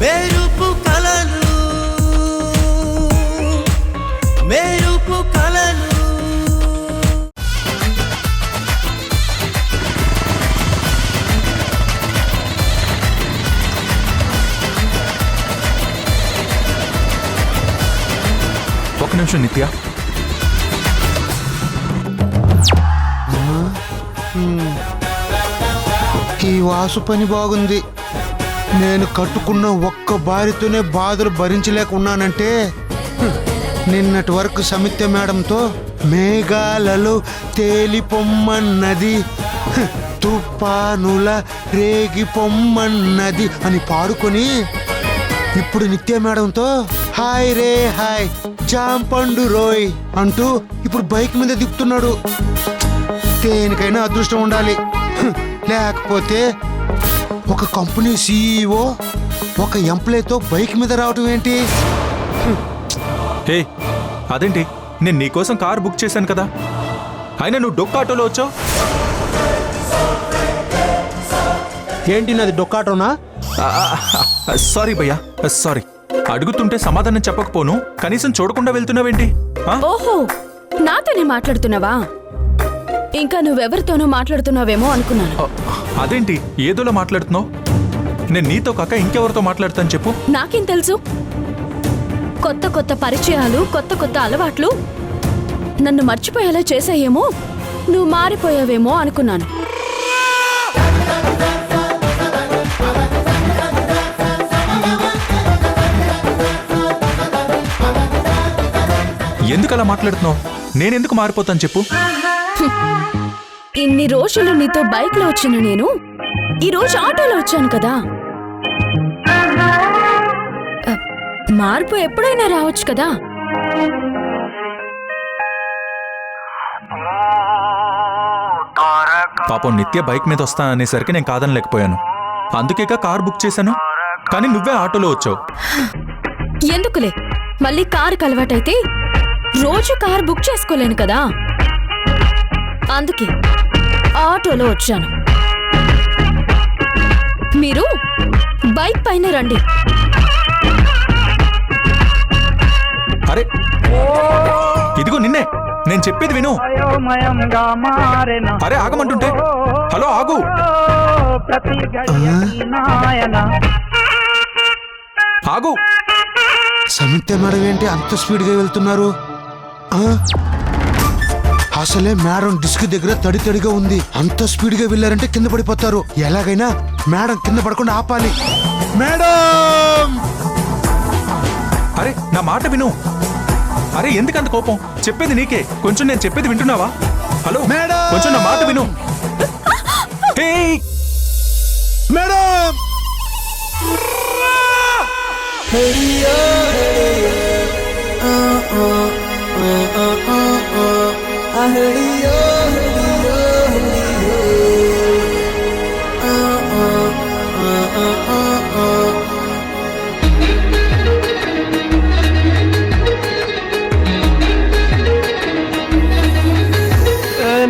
మెరుపు కలలు మెరుపు కలలు ఒక నిమిషం నిత్య. ఈ వాసు పని బాగుంది. నేను కట్టుకున్న ఒక్క భార్యతోనే బాధలు భరించలేకున్నానంటే నిన్నటి వరకు సమిత్య మేడంతో మేఘాలలో తేలిపొమ్మన్నది, తుఫానుల రేగి పొమ్మన్నది అని పాడుకొని ఇప్పుడు నిత్య మేడంతో హాయ్ రే హాయ్ జాంపండు రోయ్ అంటూ ఇప్పుడు బైక్ మీద దిగుతున్నాడు. దేనికైనా అదృష్టం ఉండాలి, లేకపోతే ఒక కంపెనీ సీఈఓ ఒక ఎంప్లాయ్తో బైక్ మీద రావటం ఏంటి? హే, అదేంటి, నేను నీకోసం కార్ బుక్ చేశాను కదా, అయినా నువ్వు డొక్కాటోలో వచ్చావు. ఏంటి నాది డొక్కాటోనా? సారీ భయ్యా, సారీ. అడుగుతుంటే సమాధానం చెప్పకపోను, కనీసం చూడకుండా వెళ్తున్నావేంటి? ఓహో, నాతోనే మాట్లాడుతున్నావా? ఇంకా నువ్వెవరితోనో మాట్లాడుతున్నావేమో అనుకున్నాను. అదేంటి ఏదోలా మాట్లాడుతున్నావు? నేను నీతో కాక ఇంకెవరితో మాట్లాడతాను చెప్పు. నాకేం తెలుసు? కొత్త కొత్త పరిచయాలు, కొత్త కొత్త అలవాట్లు నన్ను మర్చిపోయేలా చేసాయేమో, నువ్వు మారిపోయావేమో అనుకున్నాను. ఎందుకలా మాట్లాడుతున్నావు? నేనెందుకు మారిపోతాను చెప్పు. ఇన్ని రోజులు నీతో బైక్ లో వచ్చిన నేను ఈ రోజు ఆటోలో వచ్చాను కదా. మార్పు ఎప్పుడైనా రావచ్చు కదా. పాపం నిత్య బైక్ మీద వస్తా అనేసరికి నేను కాదనలేకపోయాను, అందుకేగా కార్ బుక్ చేశాను. కానీ నువ్వే ఆటోలో వచ్చావు. ఎందుకులే, మళ్ళీ కారు అలవాటైతే రోజు కార్ బుక్ చేసుకోలేను కదా, అందుకే ఆటోలో వచ్చాను. మీరు బైక్ పైన రండి. అరే ఇదిగో నిన్నే, నేను చెప్పేది విను. అరే ఆగమంటుంటే. హలో ఆగు. ఆగు. సమిత్య మేడం ఏంటి అంత స్పీడ్గా వెళ్తున్నారు? అసలే మేడం డిస్క్ దగ్గర తడి తడిగా ఉంది. అంత స్పీడ్గా వెళ్ళారంటే కింద పడిపోతారు. ఎలాగైనా మేడం కింద పడకుండా ఆపాలి. మేడం, అరే నా మాట విను. అరే ఎందుకంత కోపం? చెప్పేది నీకే, కొంచెం నేను చెప్పేది వింటున్నావా? హలో మేడం, కొంచెం నా మాట విను. మేడం,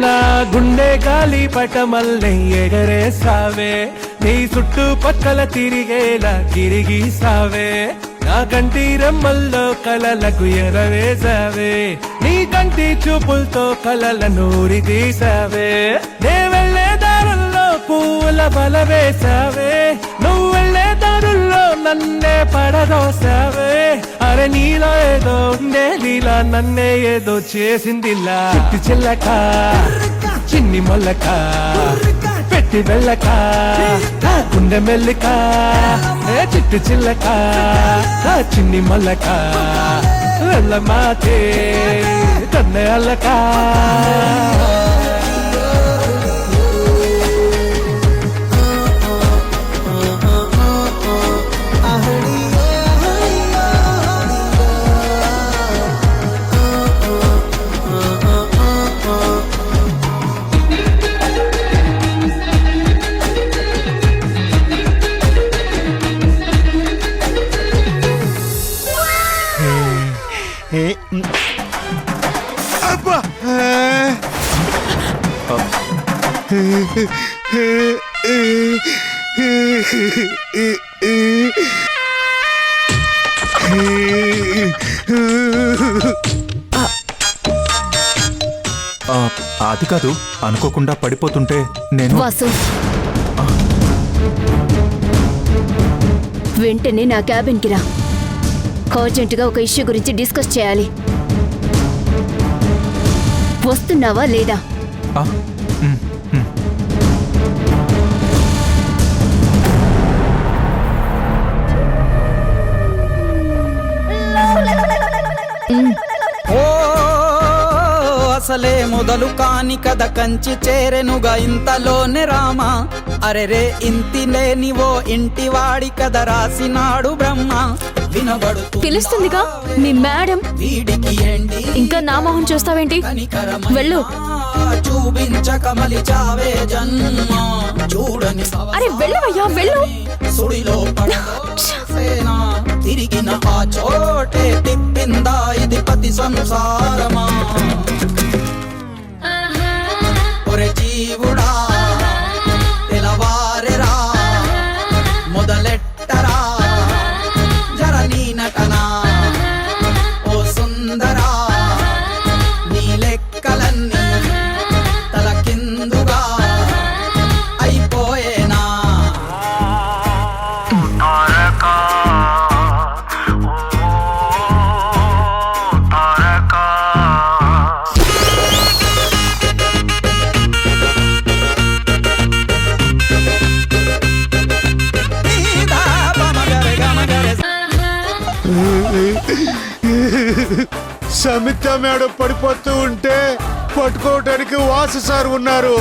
నా గుండె గాలి పటమల్లే ఎగరేసావే, నీ చుట్టూ పక్కల తిరిగేలా తిరిగిసావే, నా కంటి రెమ్మల్లో కలలకు ఎరవేసావే, నీ కంటి చూపులతో కలలను తీసావే, నే వెళ్లే దారుల్లో పూల బల వేసావే, నువ్వు వెళ్లే దారుల్లో నన్నే పడదోసావే. అరే నీలో ఏదో ఉండే లీలా, నన్నే ఏదో చేసిందిలా. చిట్టి చిల్లక చిన్ని మొల్లక పెట్టి వెళ్ళక గుండె మెల్లిక, చిట్టి చిల్లక చిన్ని మొల్లక వెళ్ళ మాటే కన్నె అల్లక. అబ్బా, ఆ, అది కాదు, అనుకోకుండా పడిపోతుంటే నేను వాసు, వెంటనే నా క్యాబిన్కి రా. అర్జెంటుగా ఒక ఇష్యూ గురించి డిస్కస్ చేయాలి. వస్తున్నావా లేదా? ఆ, ఉమ్, ఉమ్. ఓ అసలే మొదలు కాని కథ కంచి చేరెనుగా ఇంతలోనే రామా. అరెరే ఇంతి లేనివో ఇంటి వాడి కథ రాసినాడు బ్రహ్మ. వినబడుతూ పిలుస్తుందిగా మీ మేడం. వీడికి ఏంటి ఇంకా నా మొహం చూస్తావేంటి? వెళ్ళు. చూపించక మలిచావే జన్మ. చూడని అరే వెళ్ళవయ్యా, వెళ్ళు. సుడిలో పడసేనా తిరిగిన ఆ చోటే తిప్పిందా ఇది పతి సంసారమా. ఒరే జీవుడా తెలవారెరా మొదలెట్టరా జర నీ నటనా. ఓ సుందరా నీ లెక్కలన్నీ తలకిందుగా అయిపోయేనా. సమిత మేడం పడిపోతూ ఉంటే పట్టుకోవటానికి వాసు సార్ ఉన్నారు.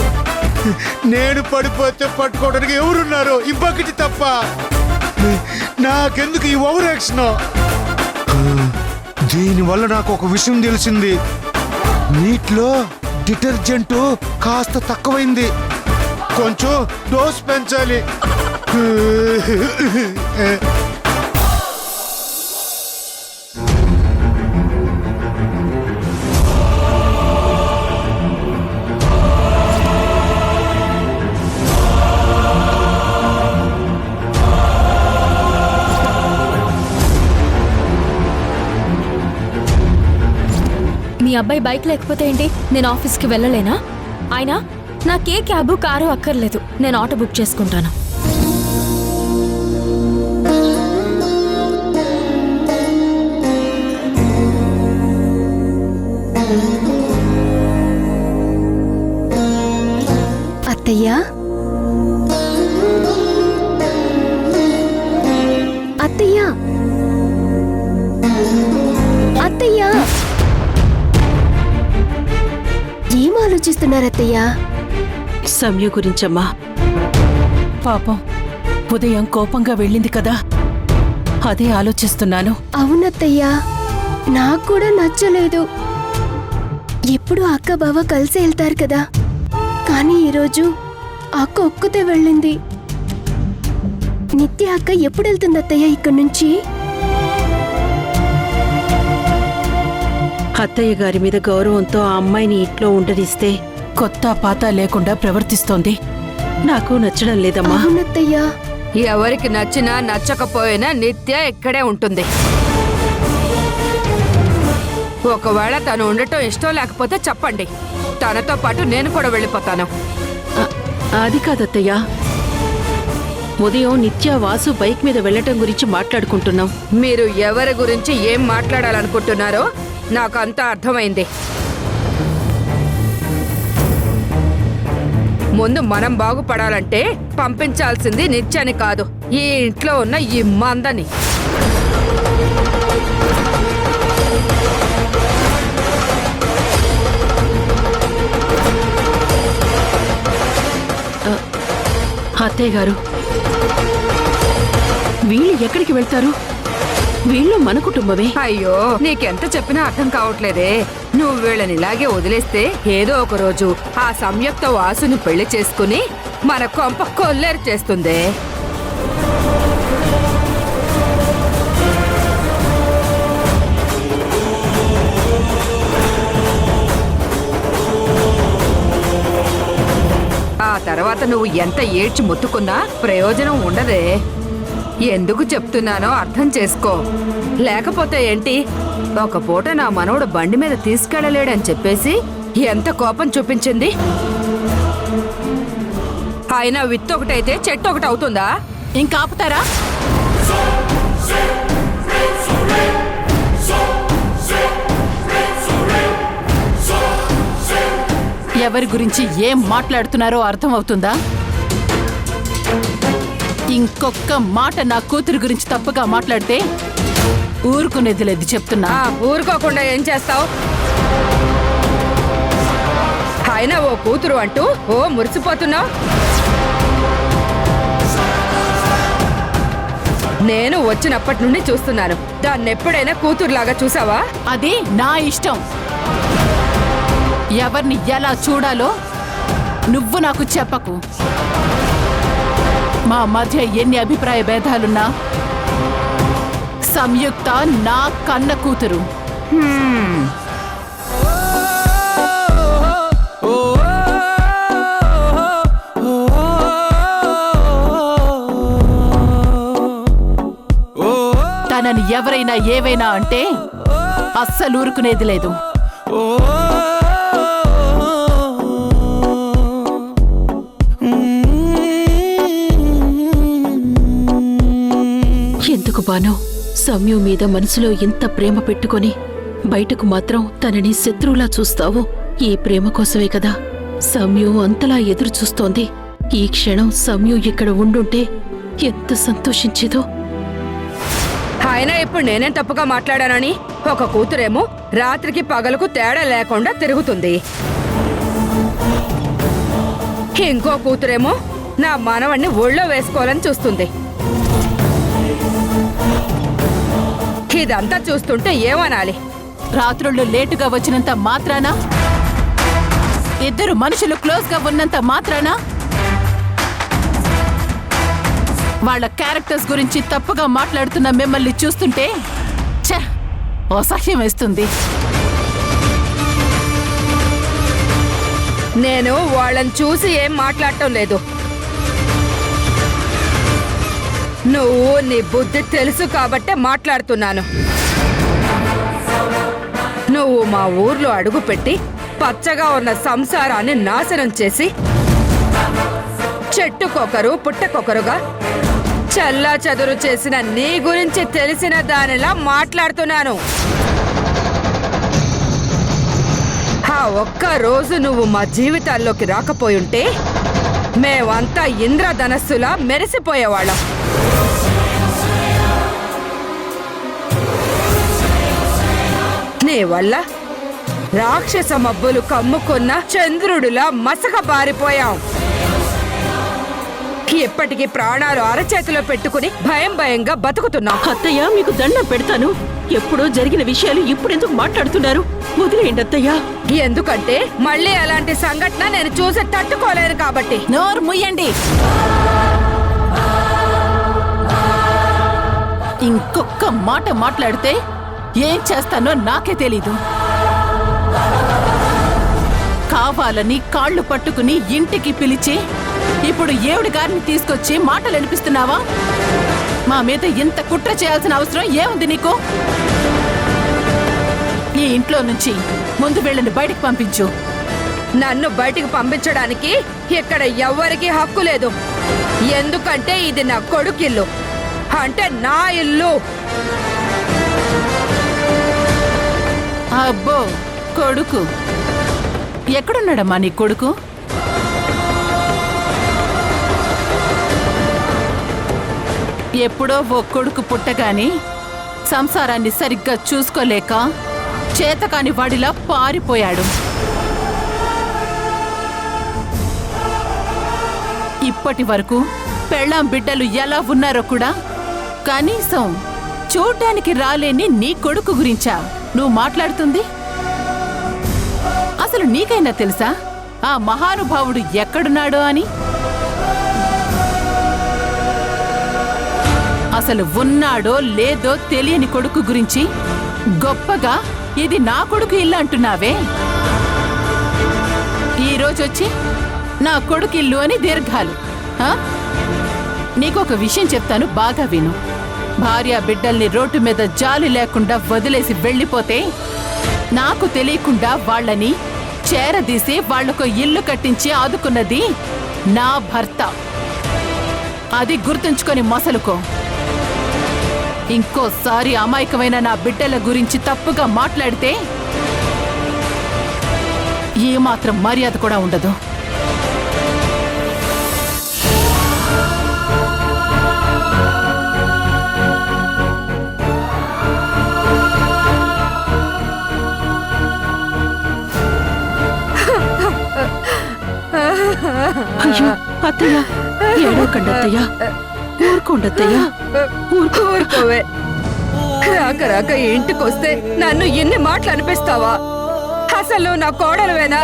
నేను పడిపోతే పట్టుకోవడానికి ఎవరున్నారు? ఇబ్బకిటి తప్ప. నాకెందుకు ఈ ఓవర్ యాక్షన్? దీనివల్ల నాకు ఒక విషయం తెలిసింది. నీటిలో డిటర్జెంట్ కాస్త తక్కువైంది. కొంచెం డోస్ పెంచాలి. మీ అబ్బాయి బైక్ లేకపోతే ఏంటి? నేను ఆఫీస్కి వెళ్ళలేనా? అయినా నాకే క్యాబు కారు అక్కర్లేదు. నేను ఆటో బుక్ చేసుకుంటాను. అత్తయ్యా, అత్తయ్యా, అత్తయ్యా, ఏం ఆలోచిస్తున్నారు అత్తయ్యా? సమయ గురించమ్మా. పాపం ఉదయం కోపంగా వెళ్ళింది కదా, అదే ఆలోచిస్తున్నాను. అవునత్తయ్యా, నాకు కూడా నచ్చలేదు. ఎప్పుడు అక్క బావ కలిసి వెళ్తారు కదా, కానీ ఈరోజు అక్క ఒక్కతే వెళ్ళింది. నిత్య అక్క ఎప్పుడు వెళ్తుంది అత్తయ్య ఇక్కడి నుంచి? అత్తయ్య గారి మీద గౌరవంతో ఆ అమ్మాయిని ఇంట్లో ఉండనిస్తే కొత్త పాత లేకుండా ప్రవర్తిస్తోంది. నాకు నచ్చడం లేదమ్మా. అవునత్తయ్యా. ఎవరికి నచ్చినా నచ్చకపోయినా నిత్య ఇక్కడే ఉంటుంది. ఒకవేళ తను ఉండటం ఇష్టం లేకపోతే చెప్పండి, తనతో పాటు నేను కూడా వెళ్ళిపోతాను. అది కాదత్తయ్యా, ఉదయం నిత్య వాసు బైక్ మీద వెళ్ళటం గురించి మాట్లాడుకుంటున్నాం. మీరు ఎవరి గురించి ఏం మాట్లాడాలనుకుంటున్నారో నాకు అంతా అర్థమైంది. ముందు మనం బాగుపడాలంటే పంపించాల్సింది నిత్యాని కాదు, ఈ ఇంట్లో ఉన్న ఈ మందని. అత్తయ్య గారు, వీళ్ళు ఎక్కడికి వెళ్తారు? వీళ్ళు మన కుటుంబమే. అయ్యో, నీకెంత చెప్పినా అర్థం కావట్లేదే. నువ్వు వీళ్ళని ఇలాగే వదిలేస్తే ఏదో ఒక రోజు ఆ సంయుక్త వాసుని పెళ్లి చేసుకుని మన కొంప కొల్లేరు చేస్తుందే. ఆ తర్వాత నువ్వు ఎంత ఏడ్చి మొత్తుకున్నా ప్రయోజనం ఉండదే. ఎందుకు చెప్తున్నానో అర్థం చేసుకో. లేకపోతే ఏంటి, ఒక పూట నా మనవడు బండి మీద తీసుకెళ్ళలేడని చెప్పేసి ఎంత కోపం చూపించింది. అయినా విత్తు ఒకటైతే చెట్టు ఒకటి అవుతుందా? ఇంకా ఆపుతారా? ఎవరి గురించి ఏం మాట్లాడుతున్నారో అర్థం అవుతుందా? ఇంకొక్క మాట నా కూతురు గురించి తప్పుగా మాట్లాడితే ఊరుకునేది లేదు చెప్తున్నా. ఊరుకోకుండా ఏం చేస్తావు? అయినా ఓ కూతురు అంటూ ఓ మురిసిపోతున్నావు. నేను వచ్చినప్పటి నుండి చూస్తున్నాను. దాన్ని ఎప్పుడైనా కూతురులాగా చూసావా? అది నా ఇష్టం. ఎవరిని ఎలా చూడాలో నువ్వు నాకు చెప్పకు. మా మధ్య ఎన్ని అభిప్రాయ భేదాలున్నా సంయుక్త నా కన్న కూతురు. తనని ఎవరైనా ఏవైనా అంటే అస్సలు ఊరుకునేది లేదు. ఎందుకు బాను సౌమ్య మీద మనసులో ఇంత ప్రేమ పెట్టుకొని బయటకు మాత్రం తనని శత్రువులా చూస్తావు? ఈ ప్రేమ కోసమే కదా సౌమ్య అంతలా ఎదురు చూస్తోంది. ఈ క్షణం సౌమ్య ఇక్కడ ఉండుంటే ఎంత సంతోషించేదో. అయినా ఇప్పుడు నేనేం తప్పుగా మాట్లాడానని? ఒక కూతురేమో రాత్రికి పగలకు తేడా లేకుండా తిరుగుతుంది, ఇంకో కూతురేమో నా మనవణ్ణి ఒళ్ళో వేసుకోవాలని చూస్తుంది. ఇదంతా చూస్తుంటే ఏమనాలి? రాత్రుళ్ళు లేటుగా వచ్చినంత మాత్రాన, ఇద్దరు మనుషులు క్లోజ్ గా ఉన్నంత మాత్రాన వాళ్ళ క్యారెక్టర్స్ గురించి తప్పుగా మాట్లాడుతున్న మిమ్మల్ని చూస్తుంటే ఛ, అసహ్యం వేస్తుంది. నేను వాళ్ళని చూసి ఏం మాట్లాడటం లేదు. నువ్వు నీ బుద్ధి తెలుసు కాబట్టే మాట్లాడుతున్నాను. నువ్వు మా ఊర్లో అడుగుపెట్టి పచ్చగా ఉన్న సంసారాన్ని నాశనం చేసి చెట్టుకొకరు పుట్టకొకరుగా చల్లా చదురు చేసిన నీ గురించి తెలిసిన దానిలా మాట్లాడుతున్నాను. ఆ ఒక్క రోజు నువ్వు మా జీవితాల్లోకి రాకపోయుంటే మేమంతా ఇంద్రధనస్సులా మెరిసిపోయేవాళ్ళం. నీ వల్ల రాక్షస మబ్బులు కమ్ముకున్న చంద్రుడిలా మసక బారిపోయాం. ఎప్పటికీ ప్రాణాలు అరచేతిలో పెట్టుకుని భయం భయంగా బతుకుతున్నాం. అత్తయ్య మీకు దండం పెడతాను. ఎప్పుడో జరిగిన విషయాలు ఇప్పుడెందుకు మాట్లాడుతున్నారు? వదిలేయండి అత్తయ్య. ఎందుకంటే మళ్ళీ అలాంటి సంఘటన నేను చూసి తట్టుకోలేను కాబట్టి. నోరు ముయ్యండి. ఇంకొక్క మాట మాట్లాడితే ఏం చేస్తానో నాకే తెలీదు. కావాలని కాళ్ళు పట్టుకుని ఇంటికి పిలిచి ఇప్పుడు ఏవిడి గారిని తీసుకొచ్చి మాటలు అనిపిస్తున్నావా? మా మీద ఇంత కుట్ర చేయాల్సిన అవసరం ఏముంది నీకు? ఈ ఇంట్లో నుంచి ముందు వీళ్ళని బయటికి పంపించు. నన్ను బయటికి పంపించడానికి ఇక్కడ ఎవ్వరికీ హక్కు లేదు. ఎందుకంటే ఇది నా కొడుకిల్లు, అంటే నా ఇల్లు. అబ్బో, కొడుకు ఎక్కడున్నాడమ్మా నీ కొడుకు? ఎప్పుడో ఓ కొడుకు పుట్టగాని సంసారాన్ని సరిగ్గా చూసుకోలేక చేతకాని వాడిలా పారిపోయాడు. ఇప్పటి వరకు పెళ్ళాం బిడ్డలు ఎలా ఉన్నారో కూడా కనీసం చూడ్డానికి రాలేని నీ కొడుకు గురించా నువ్వు మాట్లాడుతుంది? అసలు నీకైనా తెలుసా ఆ మహానుభావుడు ఎక్కడున్నాడో అని? అసలు ఉన్నాడో లేదో తెలియని కొడుకు గురించి గొప్పగా ఇది నా కొడుకు ఇల్లు అంటున్నావే. ఈరోజొచ్చి నా కొడుకు ఇల్లు అని దీర్ఘాలు. నీకొక విషయం చెప్తాను, బాగా విను. భార్య బిడ్డల్ని రోడ్డు మీద జాలి లేకుండా వదిలేసి వెళ్ళిపోతే నాకు తెలియకుండా వాళ్ళని చేరదీసి వాళ్లకు ఇల్లు కట్టించి ఆదుకున్నది నా భర్త. అది గుర్తుంచుకొని మసలుకో. ఇంకోసారి అమాయకమైన నా బిడ్డల గురించి తప్పుగా మాట్లాడితే ఏమాత్రం మర్యాద కూడా ఉండదు. అయ్యో అత్తయ్య, ఏడవకండి అత్తయ్య, ఊరుకోండత్తయ్య, ఊరుకోవే. రాక రాక ఇంటికొస్తే నన్ను ఎన్ని మాటలు అనిపిస్తావా? అసలు నా కోడలువేనా?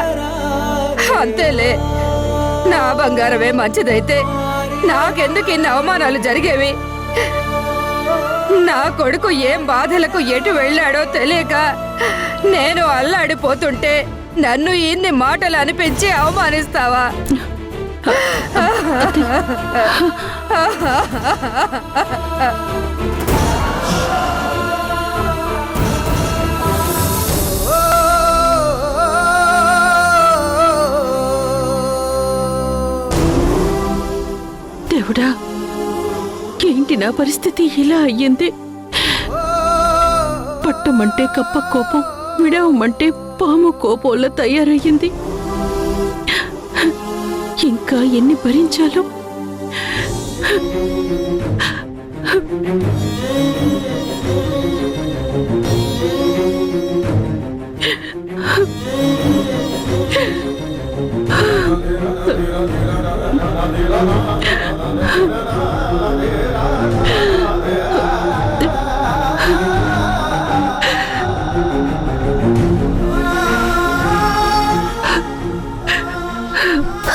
అంతేలే, నా బంగారమే మంచిదైతే నాకెందుకు ఇన్ని అవమానాలు జరిగేవి? నా కొడుకు ఏం బాధలకు ఎటు వెళ్ళాడో తెలియక నేను అల్లాడిపోతుంటే నన్ను ఇన్ని మాటలు అనిపించి అవమానిస్తావా? దేవుడా, ఏంటి నా పరిస్థితి ఇలా అయ్యింది? పట్టమంటే కప్ప కోపం, విడవమంటే పాము కోపంలో తయారయ్యింది. ఇంకా ఎన్ని భరించాలో?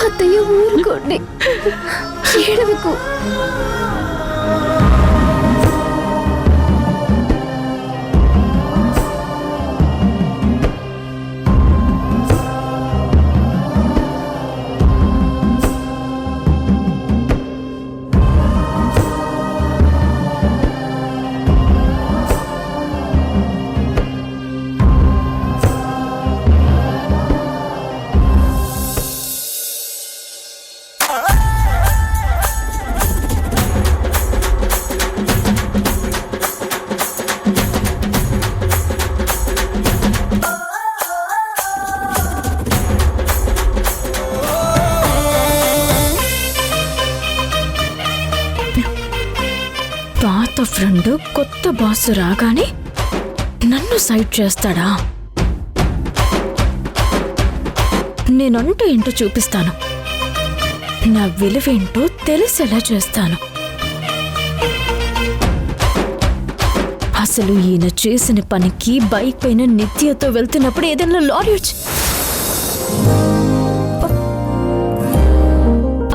అత్తయ్య ఊరుకోండి, ఏడవకు. పాత ఫ్రెండ్ కొత్త బాస్ రాగానే నన్ను సైడ్ చేస్తాడా? నేనంటే ఏంటో చూపిస్తాను, నా విలువేంటో తెలిసేలా చేస్తాను. అసలు ఈయన చేసిన పనికి బైక్ పైన నిత్యతో వెళ్తున్నప్పుడు ఏదైనా లారీ వచ్చి,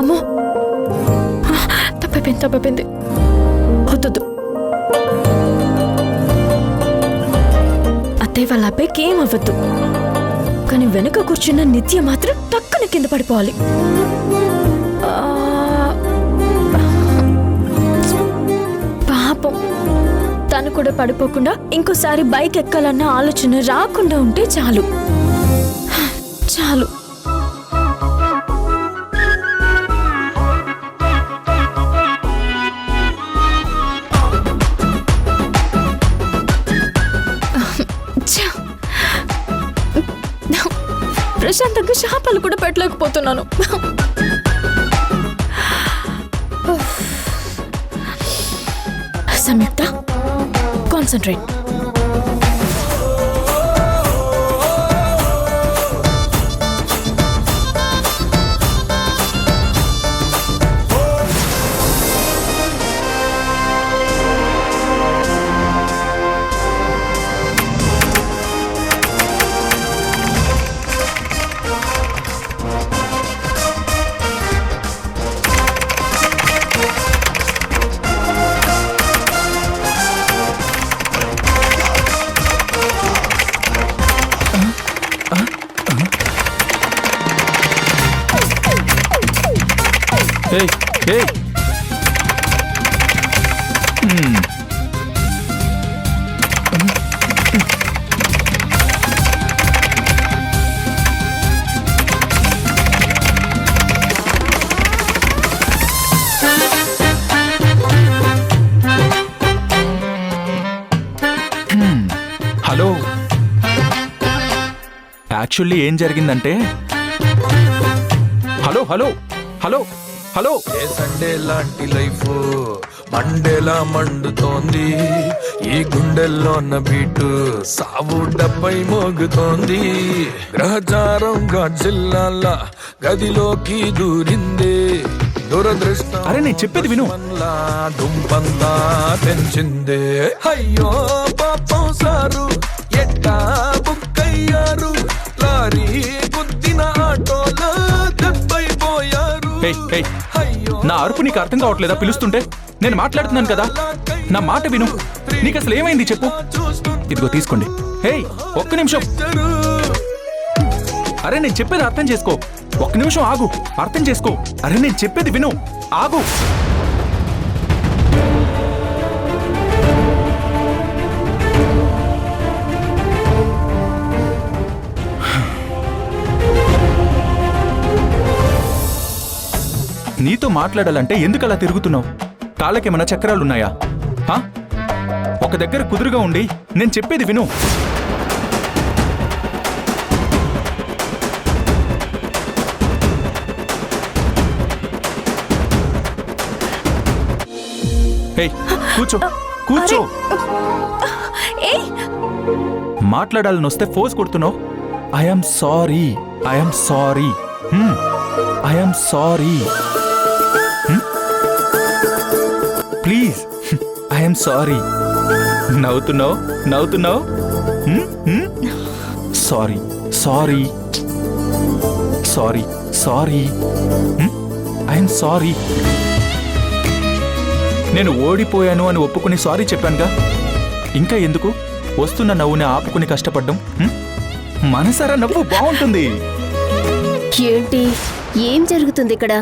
అమ్మో తప్పైపోయింది, వద్దు. అత్తయ్య వాళ్ళ అబ్బాయికి ఏం అవ్వద్దు, కానీ వెనుక కూర్చున్న నిత్య మాత్రం టక్కున కింద పడిపోవాలి. పాపం, తను కూడా పడిపోకుండా ఇంకోసారి బైక్ ఎక్కాలన్న ఆలోచన రాకుండా ఉంటే చాలు. ప్రశాంతంగా శాపాలు కూడా పెట్టలేకపోతున్నాను. సంయుక్త, కాన్సంట్రేట్. ఏయ్ ఏయ్ హలో, యాక్చువల్లీ ఏం జరిగిందంటే హలో హలో హలో హలో ఏ సండే లాంటి లైఫ్ మండేలా మండుతోంది, ఈ గుండెల్లోన్న బీటు సావు డబ్బై మోగుతోంది. గ్రహచారం జిల్లాల గదిలోకి దూరింది, దురదృష్టం అరే నేను చెప్పేది విను. మన్లా దుంపంతా పెంచింది. అయ్యో పాపం సారు ఎట్టా బుక్కయ్యారు, లారీ గుద్దిన ఆటోలో దెబ్బైపోయారు. ఏయ్, ఏయ్, నా అరుపు నీకు అర్థం కావట్లేదా? పిలుస్తుంటే నేను మాట్లాడుతున్నాను కదా, నా మాట విను. నీకు అసలు ఏమైంది చెప్పు. ఇదిగో తీసుకోండి. ఏయ్, ఒక్క నిమిషం. అరే నేను చెప్పేది అర్థం చేసుకో. ఒక్క నిమిషం ఆగు, అర్థం చేసుకో. అరే నేను చెప్పేది విను, ఆగు. నీతో మాట్లాడాలంటే ఎందుకు అలా తిరుగుతున్నావు? కాళ్ళకేమైనా చక్రాలున్నాయా? ఒక దగ్గర కుదురుగా ఉండి నేను చెప్పేది విను. ఏయ్, కూర్చో కూర్చో. మాట్లాడాలని వస్తే ఫోర్స్ కొడుతున్నావు. I'm sorry, I'm sorry, I'm sorry. Please, I'm sorry. నవ్వుతున్నావు నవ్వుతున్నావు. Sorry sorry sorry sorry. I'm sorry. నేను ఓడిపోయాను అని ఒప్పుకుని సారీ చెప్పానుగా. ఇంకా ఎందుకు వస్తున్న నవ్వుని ఆపుకుని కష్టపడ్డం? మనసారా నవ్వు బాగుంటుంది. ఏంటి ఏం జరుగుతుంది ఇక్కడ?